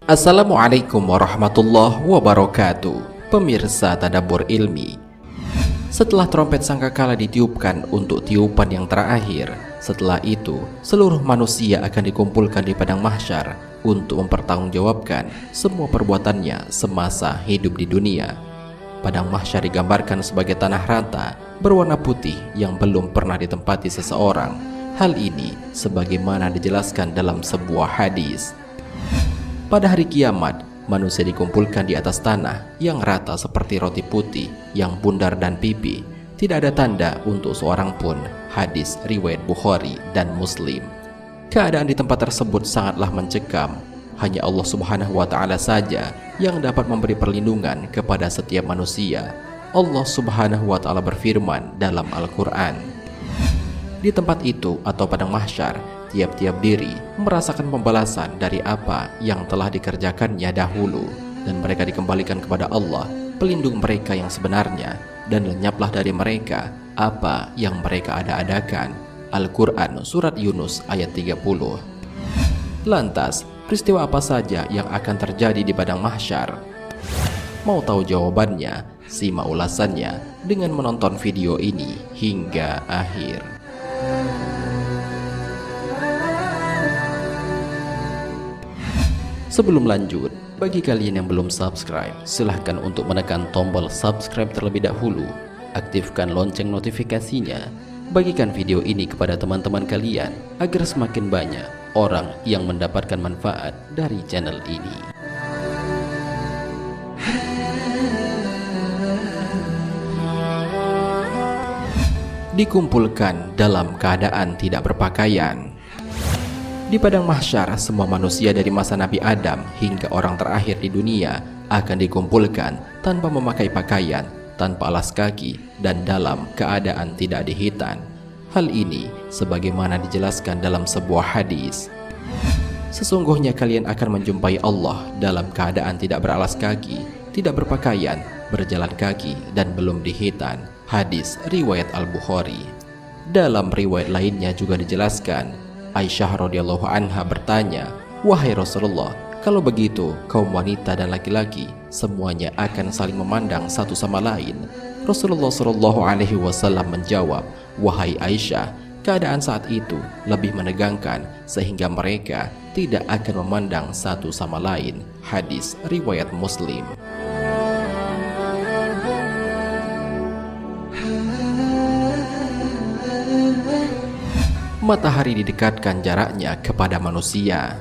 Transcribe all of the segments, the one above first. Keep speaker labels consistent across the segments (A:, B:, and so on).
A: Assalamualaikum warahmatullahi wabarakatuh. Pemirsa Tadabbur Ilmi, setelah trompet sangkakala ditiupkan untuk tiupan yang terakhir, setelah itu seluruh manusia akan dikumpulkan di padang mahsyar untuk mempertanggungjawabkan semua perbuatannya semasa hidup di dunia. Padang mahsyar digambarkan sebagai tanah rata berwarna putih yang belum pernah ditempati seseorang. Hal ini sebagaimana dijelaskan dalam sebuah hadis. Pada hari kiamat, manusia dikumpulkan di atas tanah yang rata seperti roti putih yang bundar dan pipi. Tidak ada tanda untuk seorang pun. Hadis riwayat Bukhari dan Muslim. Keadaan di tempat tersebut sangatlah mencekam. Hanya Allah Subhanahu wa Ta'ala saja yang dapat memberi perlindungan kepada setiap manusia. Allah Subhanahu wa Ta'ala berfirman dalam Al-Quran, di tempat itu atau padang mahsyar, tiap-tiap diri merasakan pembalasan dari apa yang telah dikerjakannya dahulu, dan mereka dikembalikan kepada Allah, pelindung mereka yang sebenarnya, dan lenyaplah dari mereka apa yang mereka ada-adakan. Al-Quran Surat Yunus ayat 30. Lantas, peristiwa apa saja yang akan terjadi di padang mahsyar? Mau tahu jawabannya? Simak ulasannya dengan menonton video ini hingga akhir. Sebelum lanjut, bagi kalian yang belum subscribe, silahkan untuk menekan tombol subscribe terlebih dahulu. Aktifkan lonceng notifikasinya. Bagikan video ini kepada teman-teman kalian agar semakin banyak orang yang mendapatkan manfaat dari channel ini. Dikumpulkan dalam keadaan tidak berpakaian. Di padang mahsyar, semua manusia dari masa Nabi Adam hingga orang terakhir di dunia akan dikumpulkan tanpa memakai pakaian, tanpa alas kaki, dan dalam keadaan tidak dihitan. Hal ini sebagaimana dijelaskan dalam sebuah hadis. Sesungguhnya kalian akan menjumpai Allah dalam keadaan tidak beralas kaki, tidak berpakaian, berjalan kaki, dan belum dihitan. Hadis riwayat Al-Bukhari. Dalam riwayat lainnya juga dijelaskan, Aisyah radhiyallahu anha bertanya, "Wahai Rasulullah, kalau begitu kaum wanita dan laki-laki semuanya akan saling memandang satu sama lain?" Rasulullah Shallallahu alaihi wasallam menjawab, "Wahai Aisyah, keadaan saat itu lebih menegangkan sehingga mereka tidak akan memandang satu sama lain." Hadis riwayat Muslim. Matahari didekatkan jaraknya kepada manusia.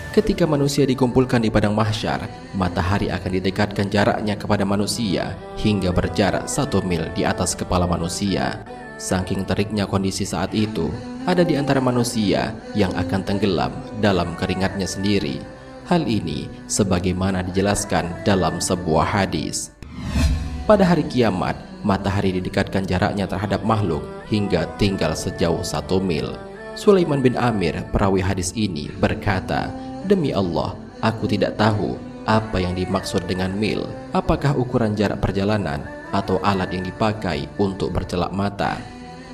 A: Ketika manusia dikumpulkan di padang mahsyar, matahari akan didekatkan jaraknya kepada manusia hingga berjarak 1 mil di atas kepala manusia. Saking teriknya kondisi saat itu, ada di antara manusia yang akan tenggelam dalam keringatnya sendiri. Hal ini sebagaimana dijelaskan dalam sebuah hadis. Pada hari kiamat, matahari didekatkan jaraknya terhadap makhluk hingga tinggal sejauh 1 mil. Sulaiman bin Amir, perawi hadis ini, berkata, "Demi Allah, aku tidak tahu apa yang dimaksud dengan mil. Apakah ukuran jarak perjalanan atau alat yang dipakai untuk bercelak mata?"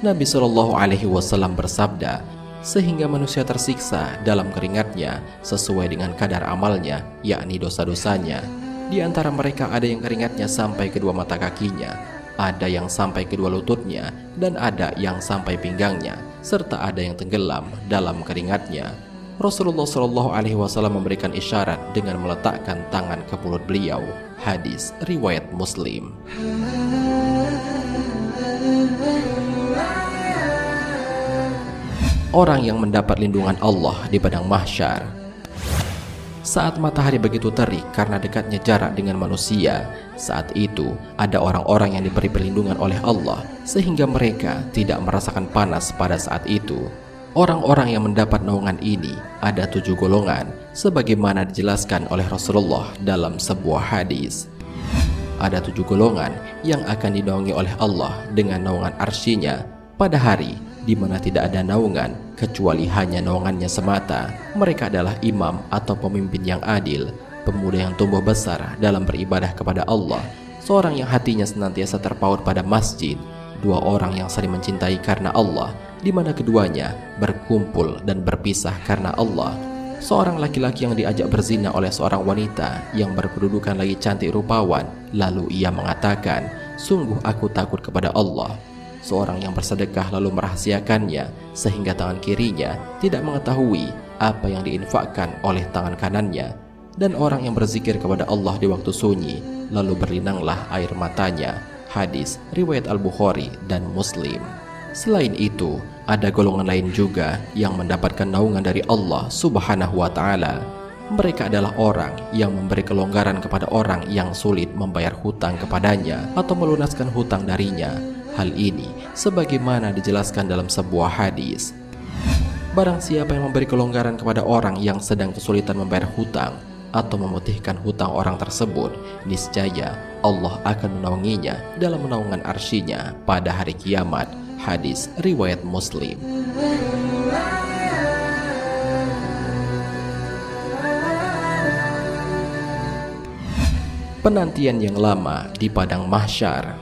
A: Nabi Shallallahu alaihi wasallam bersabda, "Sehingga manusia tersiksa dalam keringatnya sesuai dengan kadar amalnya, yakni dosa-dosanya. Di antara mereka ada yang keringatnya sampai kedua mata kakinya, ada yang sampai kedua lututnya, dan ada yang sampai pinggangnya, serta ada yang tenggelam dalam keringatnya." Rasulullah Shallallahu alaihi wasallam memberikan isyarat dengan meletakkan tangan ke mulut beliau. Hadis riwayat Muslim. Orang yang mendapat lindungan Allah di padang mahsyar. Saat matahari begitu terik karena dekatnya jarak dengan manusia, saat itu ada orang-orang yang diberi perlindungan oleh Allah sehingga mereka tidak merasakan panas pada saat itu. Orang-orang yang mendapat naungan ini ada 7 golongan sebagaimana dijelaskan oleh Rasulullah dalam sebuah hadis. Ada 7 golongan yang akan dinaungi oleh Allah dengan naungan arsy-Nya pada hari di mana tidak ada naungan kecuali hanya naungannya semata. Mereka adalah imam atau pemimpin yang adil, pemuda yang tumbuh besar dalam beribadah kepada Allah, seorang yang hatinya senantiasa terpaut pada masjid, 2 orang yang saling mencintai karena Allah, di mana keduanya berkumpul dan berpisah karena Allah. Seorang laki-laki yang diajak berzina oleh seorang wanita yang berkedudukan lagi cantik rupawan, lalu ia mengatakan, "Sungguh aku takut kepada Allah." Seorang yang bersedekah lalu merahasiakannya sehingga tangan kirinya tidak mengetahui apa yang diinfakkan oleh tangan kanannya. Dan orang yang berzikir kepada Allah di waktu sunyi, lalu berlinanglah air matanya. Hadis riwayat Al-Bukhari dan Muslim. Selain itu, ada golongan lain juga yang mendapatkan naungan dari Allah Subhanahu wa Ta'ala. Mereka adalah orang yang memberi kelonggaran kepada orang yang sulit membayar hutang kepadanya atau melunaskan hutang darinya. Hal ini sebagaimana dijelaskan dalam sebuah hadis. Barang siapa yang memberi kelonggaran kepada orang yang sedang kesulitan membayar hutang atau memutihkan hutang orang tersebut, niscaya Allah akan menaunginya dalam naungan arsy-Nya pada hari kiamat. Hadis riwayat Muslim. Penantian yang lama di padang mahsyar.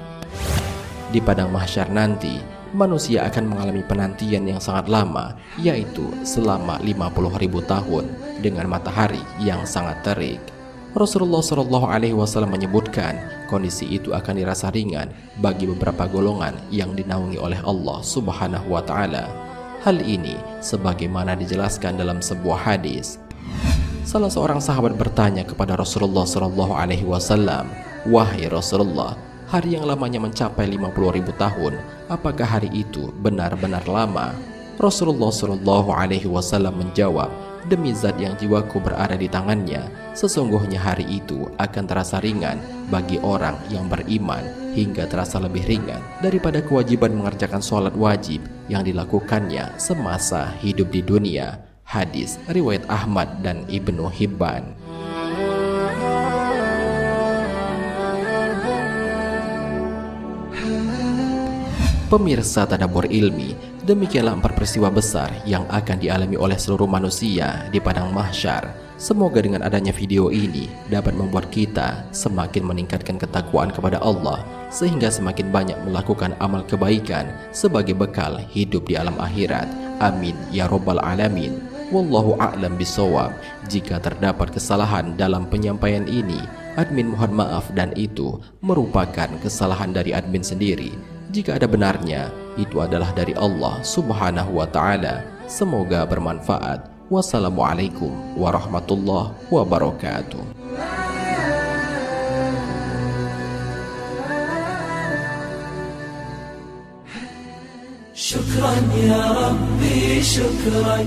A: Di padang mahsyar nanti, manusia akan mengalami penantian yang sangat lama, yaitu selama 50.000 tahun dengan matahari yang sangat terik. Rasulullah SAW menyebutkan kondisi itu akan dirasa ringan bagi beberapa golongan yang dinaungi oleh Allah Subhanahu wa Ta'ala. Hal ini sebagaimana dijelaskan dalam sebuah hadis. Salah seorang sahabat bertanya kepada Rasulullah SAW, "Wahai Rasulullah, hari yang lamanya mencapai 50.000 tahun, apakah hari itu benar-benar lama?" Rasulullah SAW menjawab, "Demi zat yang jiwaku berada di tangannya, sesungguhnya hari itu akan terasa ringan bagi orang yang beriman hingga terasa lebih ringan daripada kewajiban mengerjakan sholat wajib yang dilakukannya semasa hidup di dunia." Hadis riwayat Ahmad dan Ibnu Hibban. Pemirsa Tadabbur Ilmi, demikianlah 4 peristiwa besar yang akan dialami oleh seluruh manusia di padang mahsyar. Semoga dengan adanya video ini dapat membuat kita semakin meningkatkan ketakwaan kepada Allah, sehingga semakin banyak melakukan amal kebaikan sebagai bekal hidup di alam akhirat. Amin ya Rabbal Alamin. Wallahu a'lam bishawab. Jika terdapat kesalahan dalam penyampaian ini, admin mohon maaf dan itu merupakan kesalahan dari admin sendiri. Jika ada benarnya, itu adalah dari Allah Subhanahu wa Ta'ala. Semoga bermanfaat. Wassalamualaikum warahmatullahi wabarakatuh. Syukran ya Rabbi, syukran.